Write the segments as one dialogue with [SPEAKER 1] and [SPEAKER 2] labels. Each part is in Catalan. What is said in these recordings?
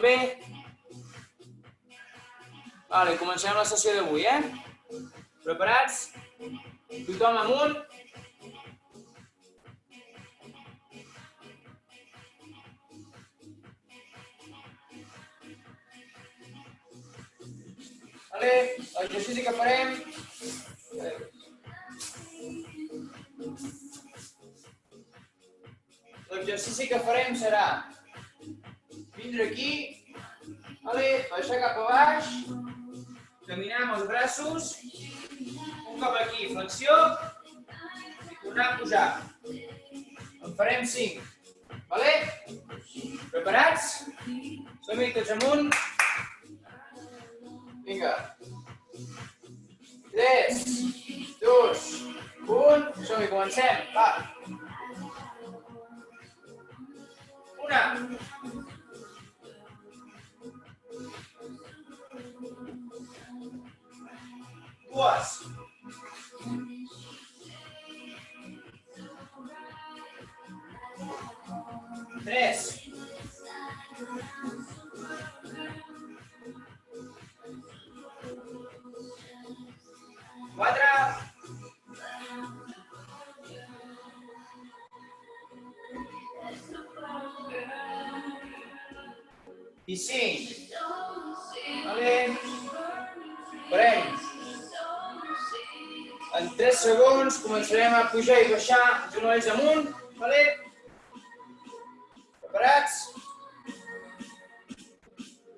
[SPEAKER 1] Tothom bé? Vale, comencem la sessió d'avui, Preparats? Tothom amunt? Vale, l'exercici que farem... L'exercici que farem serà vindre aquí, baixar cap a baix, caminar amb els braços, un cop aquí, flexió, i tornar a pujar. En farem 5. Vale? Preparats? Som-hi tots amunt. Vinga. 3, 2, 1. Som-hi, comencem. Va. 1. 2. 3. 4. I 5. Vale. Farem. En 3 segons començarem a pujar i baixar genolls amunt. Vale? Preparats?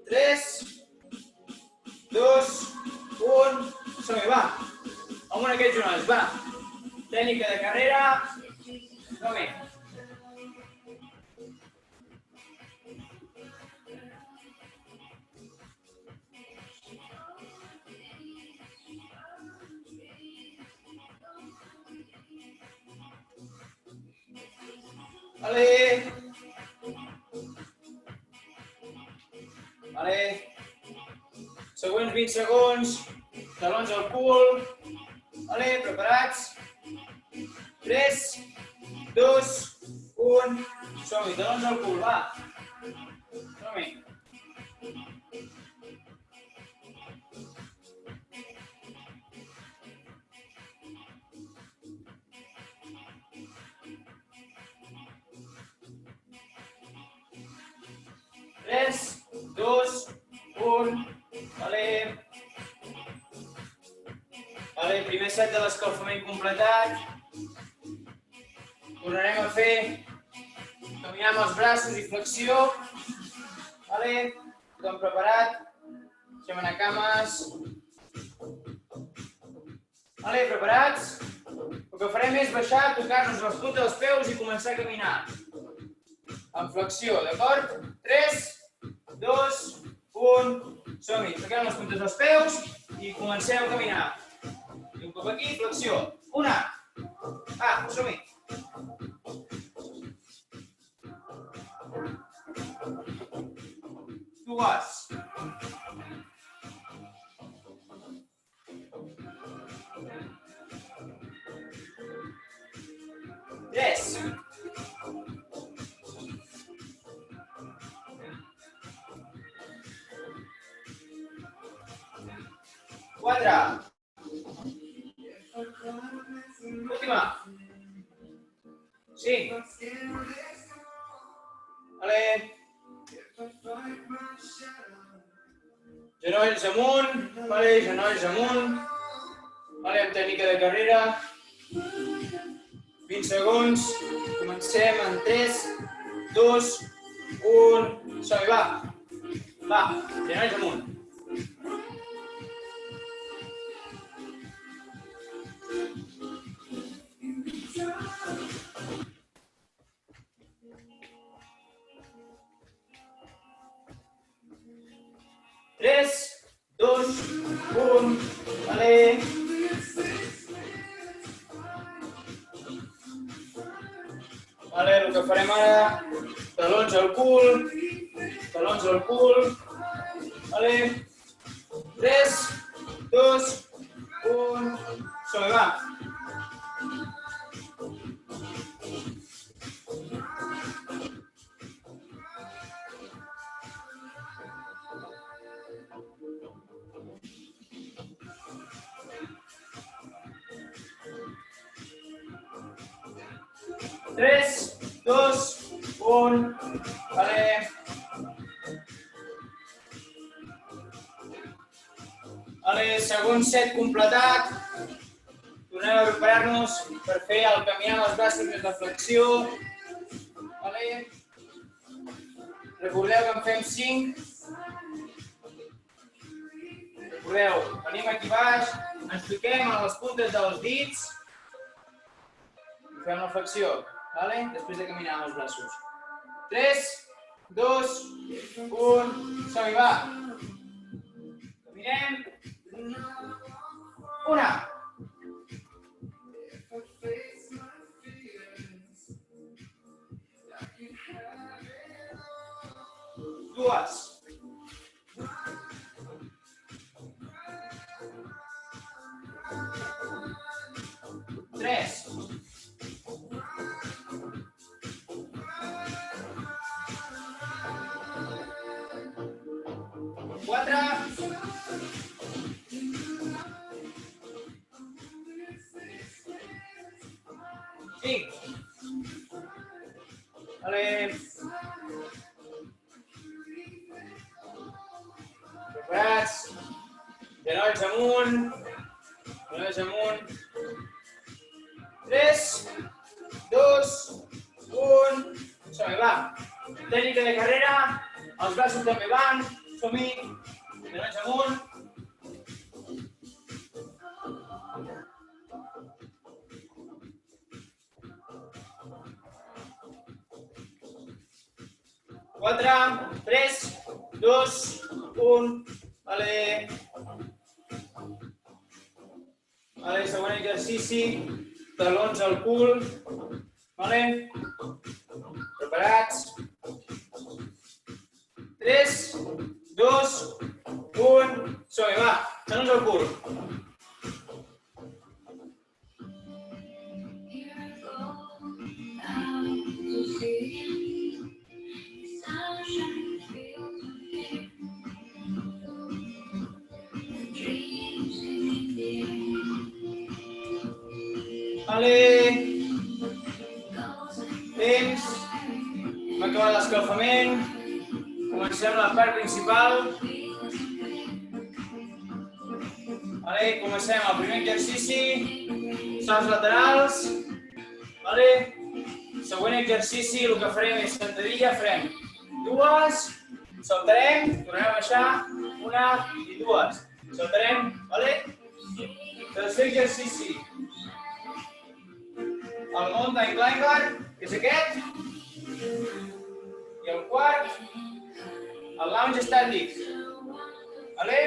[SPEAKER 1] 3, 2, 1. Som-hi, va. Amunt aquests genolls, va. Tècnica de carrera. Som-hi. Vale. Vale. Següents 20 segons. Talons al cul. Vale, preparats? 3, 2, 1. Som-hi, talons al cul, va. Som-hi. Tres, 2, 1. Vale. Vale, primer set de l'escalfament completat. Tornarem a fer caminar amb els braços i flexió. Vale. Tothom preparat? Deixem anar cames. Vale, preparats? El que farem és baixar, tocar-nos les puntes dels peus i començar a caminar. En flexió, d'acord? 3, 2, 1. Som-hi, toquem les puntes dels peus i comencem a caminar. I un cop aquí, flexió. 1. Va, som-hi. 2. 3. 4. Última. 5. Vale. Genolls amunt. Vale, genolls amunt. Vale, amb tècnica de carrera. 20 segons. Comencem en 3, 2, 1. Som-hi, va. Va, genolls amunt. Tres, 2, 1. Vale. Vale, el que farem ara, talons al cul, talons al cul. Vale. 3, 2, 1. Som-hi, va. 3, 2, 1. Vale. Vale, segon set completat. Tornem a preparar-nos per fer el caminar amb els braços més la flexió. Vale. Recordeu que en fem 5. Recordeu, venim aquí baix, ens fiquem a les puntes dels dits i fem la flexió, vale? Després de caminar amb els braços. 3, 2, 1, som-hi, va! Caminem. 1. 2. 3. 4. 5. Vale. Preparats. Genolls amunt. Genolls amunt. 3, 2, 1. Som-hi, va. Tècnica de carrera. Els braços també van. Som-hi. Genolls amunt. 4, 3, 2, 1. Vale. Vale, següent exercici. Talons al cul. Vale. Preparats. 3, 2, 1. Som-hi, va. Talons al cul. Vale. Temps. Hem acabat l'escalfament. Comencem la part principal. Vale. Comencem el primer exercici. Salts laterals. Vale. Següent exercici, el que farem és sentadilla. Farem 2. Saltarem. Tornem a baixar. 1 i 2. Saltarem. Vale. Tercer exercici. El mountain climber, que és aquest. I el quart, el lounge estàtic. Vale?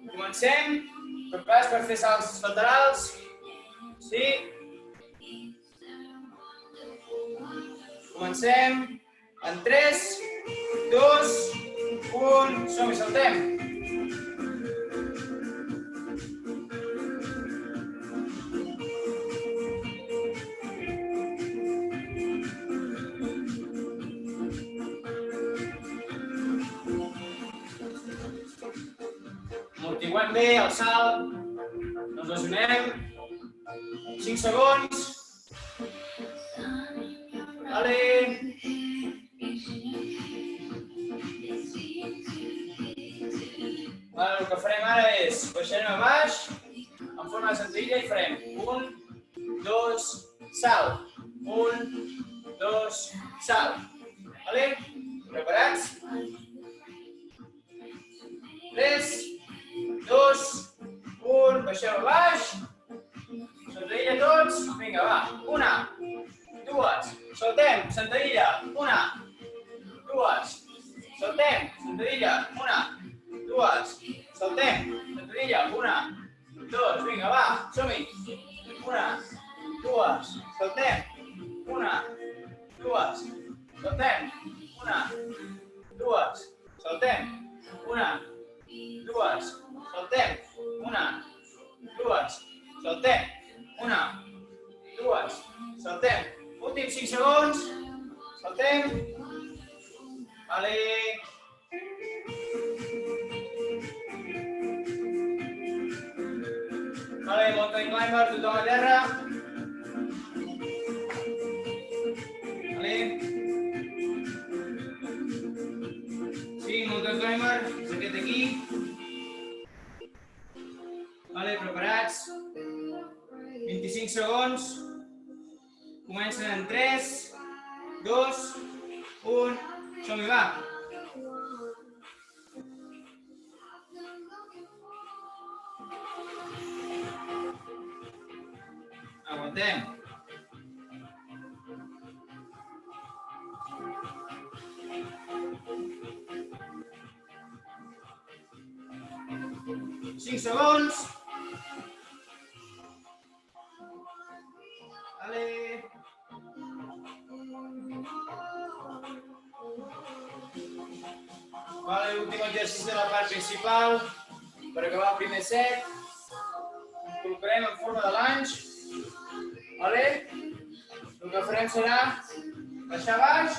[SPEAKER 1] Comencem. Preparats per fer salts laterals. Sí. Comencem. En 3, 2, 1. Som-hi, saltem. Amortiguem bé el salt, ens lesionem, 5 segons, vale. Vale, el que farem ara és, baixarem a baix, en forma de sentadilla i farem 1, 2, salt, 1, 2, salt, vale. Preparats? 3, 2, 1, baixem a baix, sentadilla tots, vinga, va, 1, 2, saltem, sentadilla, 1, 2, saltem, sentadilla, 1, 2, saltem, sentadilla, 1, 2, vinga, va, som-hi, 1, 2, saltem, 1, 2, saltem, 1, 2, saltem, 1, 2, saltem, 1, 2, saltem, 1, 2, saltem, últims 5 segons, saltem, vale. Vale, mountain climber, tothom a terra. climber, és aquest aquí. Vale, preparats? 25 segons. Comencen en 3, 2, 1. Som-hi, va. Aguantem. Cinc segons. Vale. Vale, últim exercici de la part principal. Per acabar el primer set. Ens col·locarem en forma de lanx. Vale? El que farem serà baixar baix,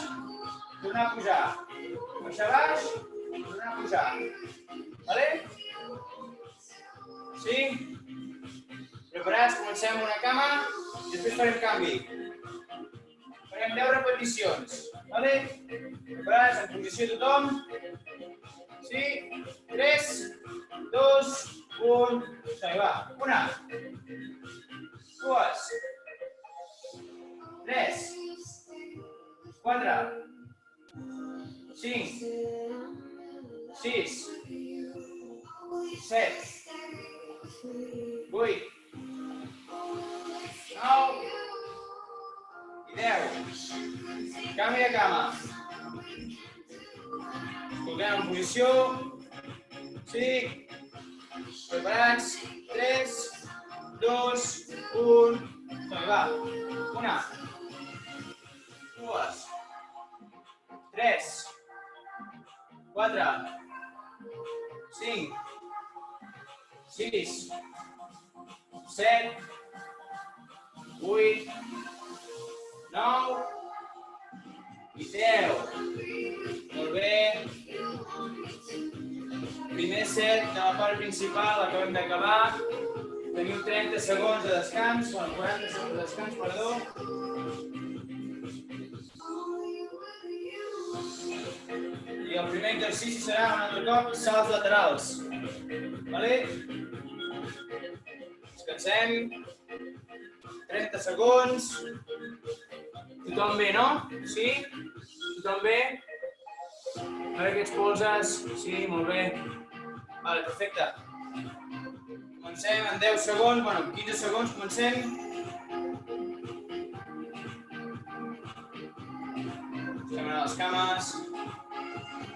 [SPEAKER 1] tornar a pujar. Baixar baix, tornar a pujar. Vale? Sí? Preparats? Comencem amb una cama i després farem canvi. Farem 10 repeticions. Vale? Preparats? En posició tothom. Sí? 3, 2, 1. Som-hi, va. Una. 2. 3. 4. 5. 6. 7. 8. 9. I 10. Canvi de cama. Col·loquem en posició. Sí. Preparats. 3, 2, 1. Som-hi, va. Una. 2. 3. 4. 5. 6. 7. 8. 9. I 10. Molt bé. Primer set de la part principal, acabem d'acabar. Teniu 30 segons de descans, 40 segons de descans, perdó. I el primer exercici serà un altre cop salts laterals. Vale? Descansem. 30 segons. Tothom bé, no? Sí? Tothom bé? A veure que ets polses. Sí, molt bé. Vale, perfecte. Comencem en 10 segons, bueno, 15 segons, comencem. Estem a les cames.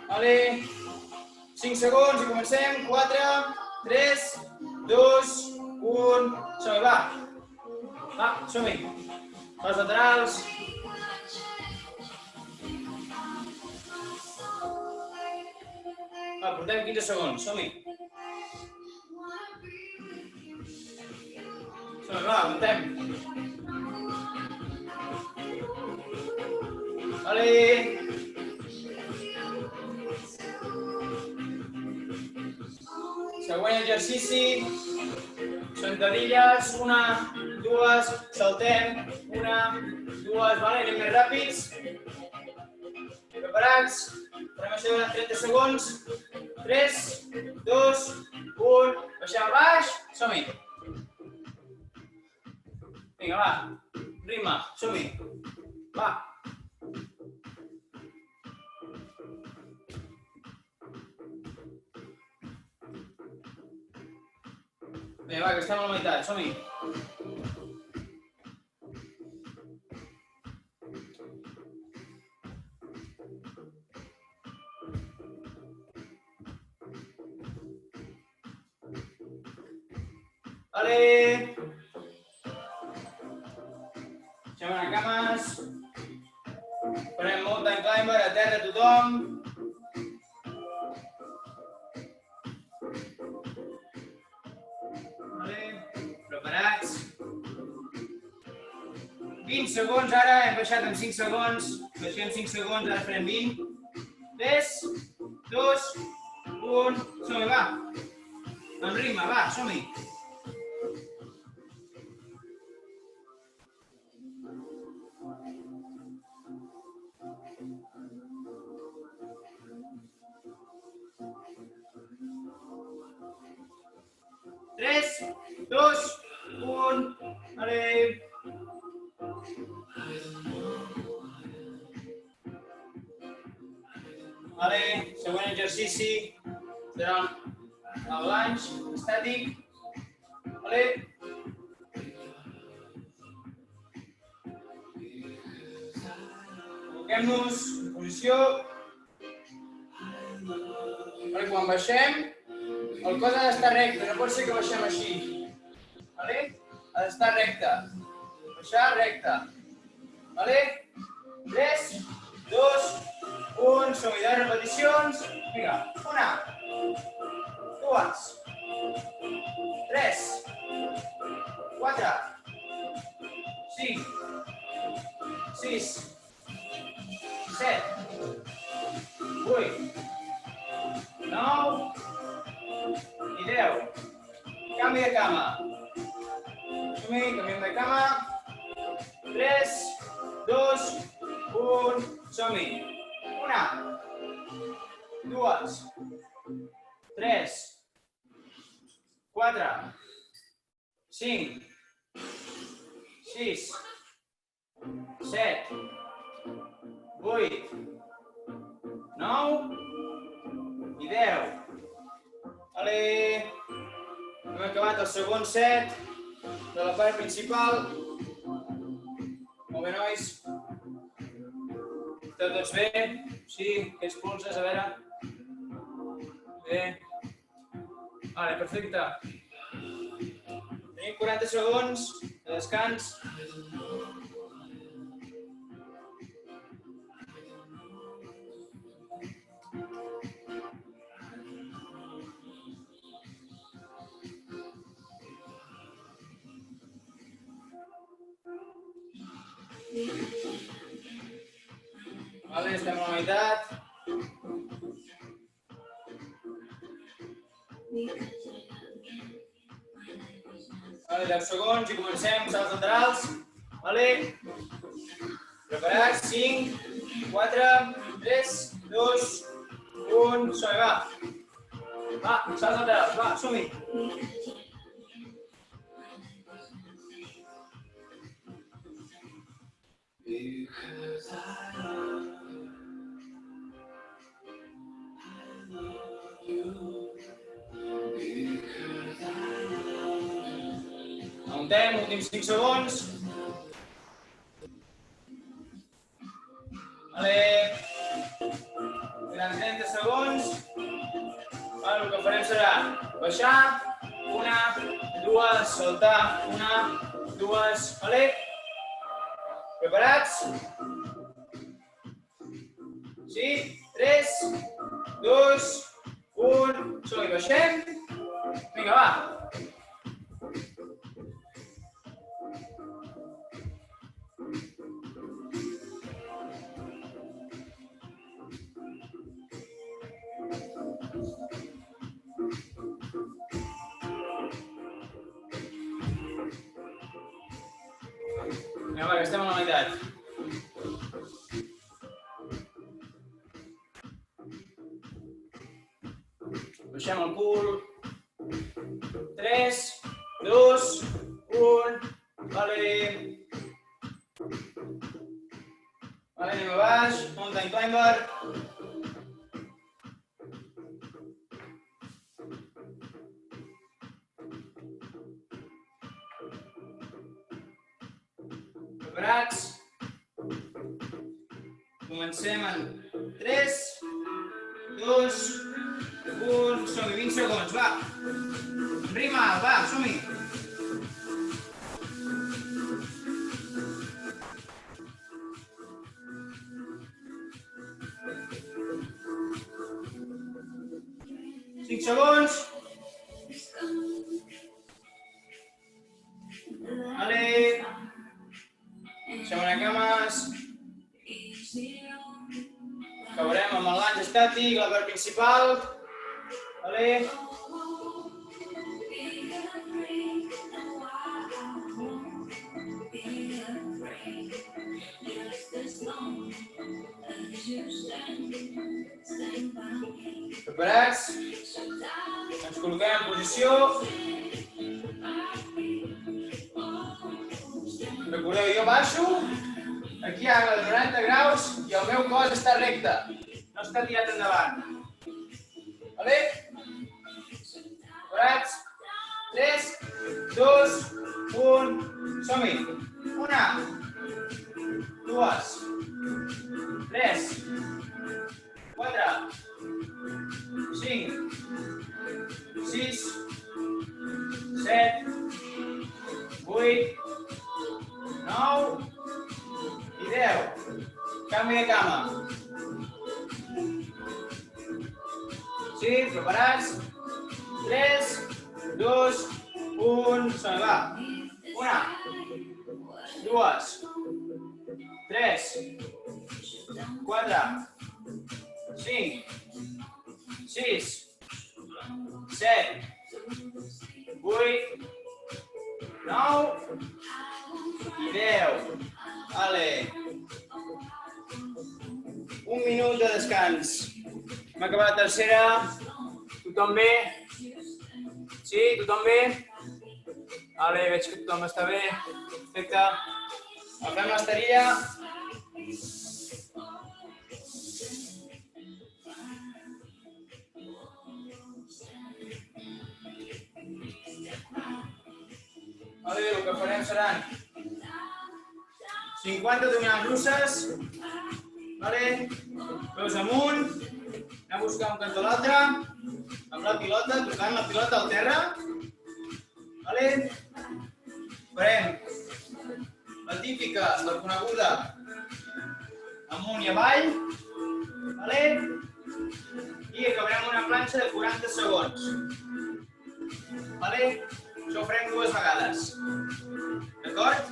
[SPEAKER 1] Vale. 5 segons i comencem. 4, 3, 2, 1. Som-hi, va. Va, som-hi. Pas laterals. Va, portem 15 segons, som-hi. Som-hi, va, aguantem. Vale. Següent exercici. Sentadilles, 1, 2, saltem, 1, 2, vale, anem més ràpids. Preparats? Farem això durant 30 segons. 3, 2, 1, baixem a baix, som-hi. Vinga, va, ritme, som-hi. Va. Vinga, va, que estem a la meitat, som-hi. Vale. Deixem anar cames. Farem mountain climber a terra tothom. Vale. Preparats. 20 segons ara, hem baixat en 5 segons. Baixem 5 segons, ara farem 20. 3, 2, 1, som-hi, va. Amb ritme, va, som-hi. 3, 2, 1. Vale. Vale, següent exercici serà el lunge estàtic. Vale. Col·loquem-nos en posició. Vale, quan baixem, el cos ha d'estar recte, no pot ser que baixem així. Vale? Ha d'estar recte. Baixar recte. Vale? 3, 2, 1, som-hi, 10 repeticions. Vinga, 1, 2, 3, 4, 5, 6, 7, 8, 9 i 10. Canvi de cama. Som-hi, canviem de cama. 3, 2, 1, som-hi. 1, 2, 3, 4, 5, 6, 7, 8, 9 i 10. Vale. Hem acabat el segon set de la part principal. Molt bé, nois. Esteu tots bé? Sí, aquests pulses, a veure. Bé. Vale, perfecte. Tenim 40 segons de descans. Vale, estem a la meitat. Vale, 10 segons i comencem, salts laterals. Vale. Preparats, 5, 4, 3, 2, 1, som-hi, va. Va, salts laterals, va, som-hi. Aguntem, últims 5 segons. Vale. Queden 30 segons. Vale, el que farem serà baixar, 1, 2, saltar, 1, 2, vale? Preparats? Sí? 3, 2, 1, som-hi, baixem. Vinga, va. Vinga, va, que estem a la meitat. Baixem el cul. 3, 2, 1. Vale. Vale, anem a baix. Mountain climber. Preparats? Comencem en 3, 2, 1, som-hi, 20 segons, va. Rima, va, som-hi. Cinc segons. Vale. Segona cames. Acabarem amb el lunge estàtic, la part principal. Vale. Preparats? Ens col·loquem en posició. Recordeu, jo baixo, aquí a 90 graus i el meu cos està recte, no està tirat endavant. Vale? Preparats? 3, 2, 1, som-hi! 1, 2, 3, 4, 5, 6, 7, 8, 9 i 10. Canvi de cama. Sí, preparats? 3, 2, 1, som-hi, va. 1, 2, 3, 4, 5, 6, 7, 8, 9 i 10. Vale. Un minut de descans. Hem acabat la tercera. Tothom bé? Sí, tothom bé? Vale, veig que tothom està bé. Perfecte. Agafem l'esterilla. Vale, el que farem seran 50 abdominals russes. Vale, peus amunt. Anem a buscar un cantó a l'altre. Amb la pilota, tocant la pilota al terra. Vale. Farem la típica, la coneguda, amunt i avall. Vale. I acabarem una planxa de 40 segons. Vale. Això ho farem 2 vegades. D'acord?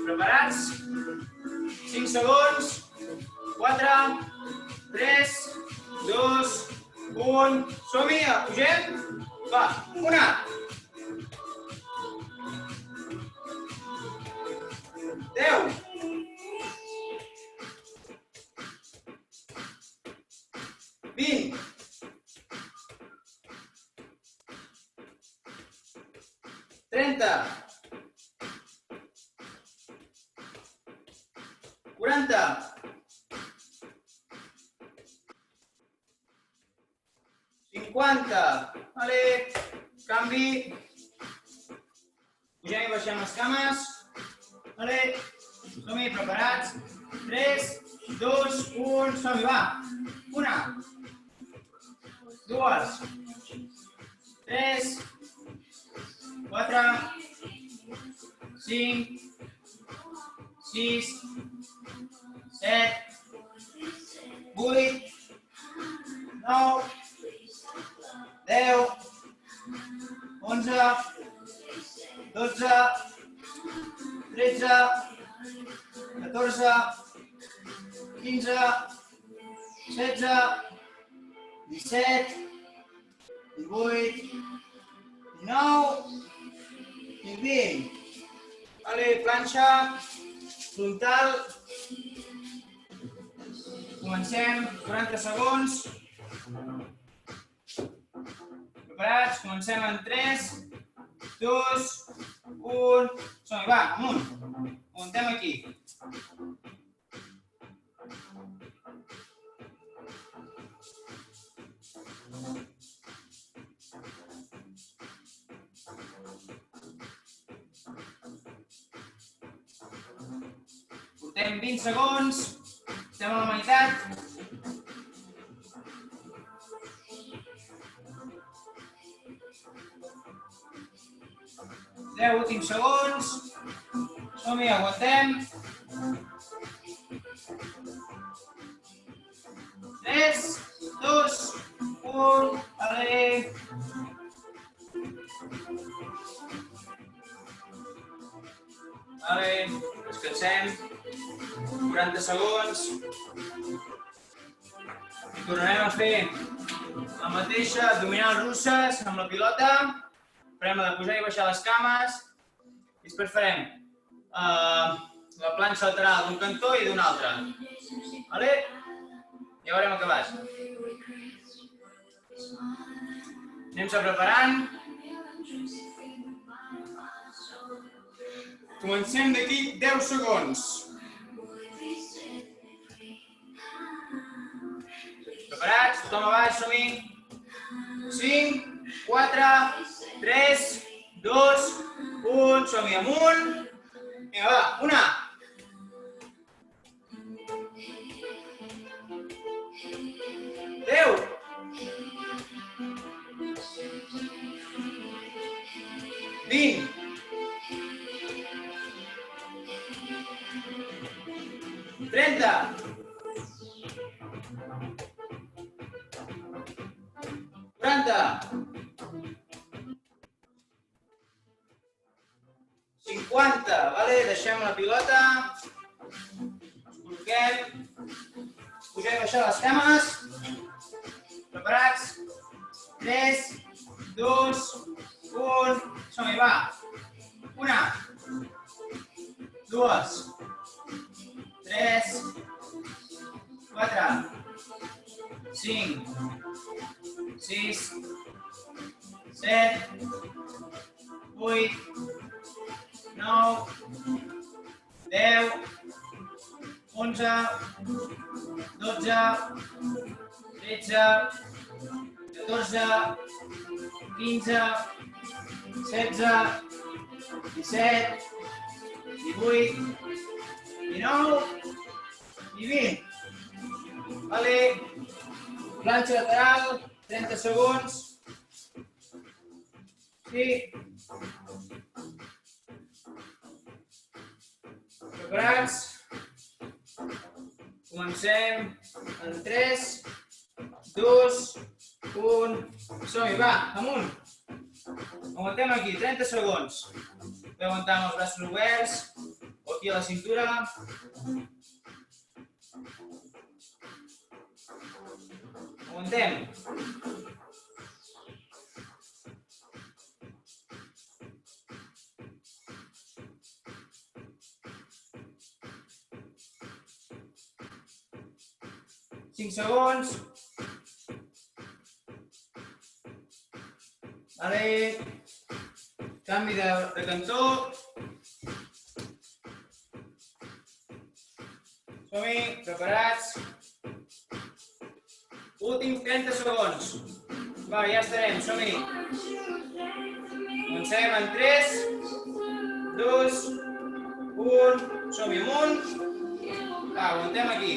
[SPEAKER 1] Preparats? 5 segons. 4, 3, 2, 1. Som-hi, pugem. Va, 1. 10. 20. 30. 40. 50. Vale. Canvi. Pugem i baixem les cames. Vale. Som-hi, preparats. 3, 2, 1. Som-hi, va. 1. 2. 3. 4, 5, 6, 7, 8, 9, 10, 11, 12, 13, 14, 15, 16, 17, 18, 19 i 20. Vale, planxa frontal. Comencem, 40 segons. Preparats? Comencem en 3, 2, 1. Som-hi, va, amunt. Muntem aquí. Portem 20 segons, estem a la meitat. Deu últims segons. Som-hi, aguantem. 3, 2, 1, vale. Vale, descansem. 40 segons. I tornarem a fer la mateixa, abdominals russes amb la pilota. Farem la de pujar i baixar les cames. I després farem la planxa lateral d'un cantó i d'un altre. Vale? Ja ho haurem acabat. Anem-se preparant. Comencem d'aquí 10 segons. Preparats? Tothom a baix, som-hi. 5, 4, 3, 2, 1, som-hi amunt. Vinga, va, una. 10. 20. 30. 40. 50. Vale, deixem la pilota. Ens col·loquem. Pugem i baixem les cames. Preparats? 3, 2, 1. Som-hi, va. Una. 2. 3. 4. 5. 6. 7. 8. 9. 10. 11. 12. 13. 14. 15. 16. 17. 18. 19. I 20. Vale. Planxa lateral, 30 segons. Sí. Preparats? Comencem en 3, 2, 1. Som-hi, va, amunt. Aguantem aquí, 30 segons. Podeu aguantar amb els braços oberts o aquí a la cintura. Aguantem. Cinc segons. Vale. Canvi de cantó. Som-hi, preparats. Últims 30 segons. Va, ja estarem, som-hi. Comencem en 3, 2, 1. Som-hi amunt. Va, aguantem aquí.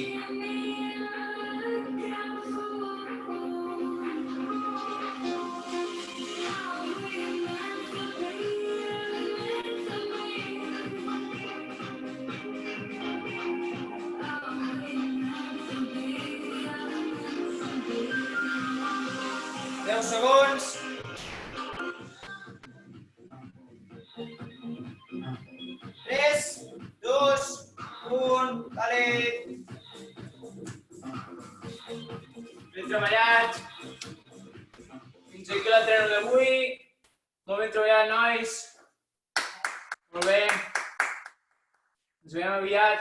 [SPEAKER 1] Segons. Tres, dos, un, vale. Ben treballat. Fins aquí l'entreno d'avui. Molt ben treballat, nois. Molt bé. Ens veiem aviat.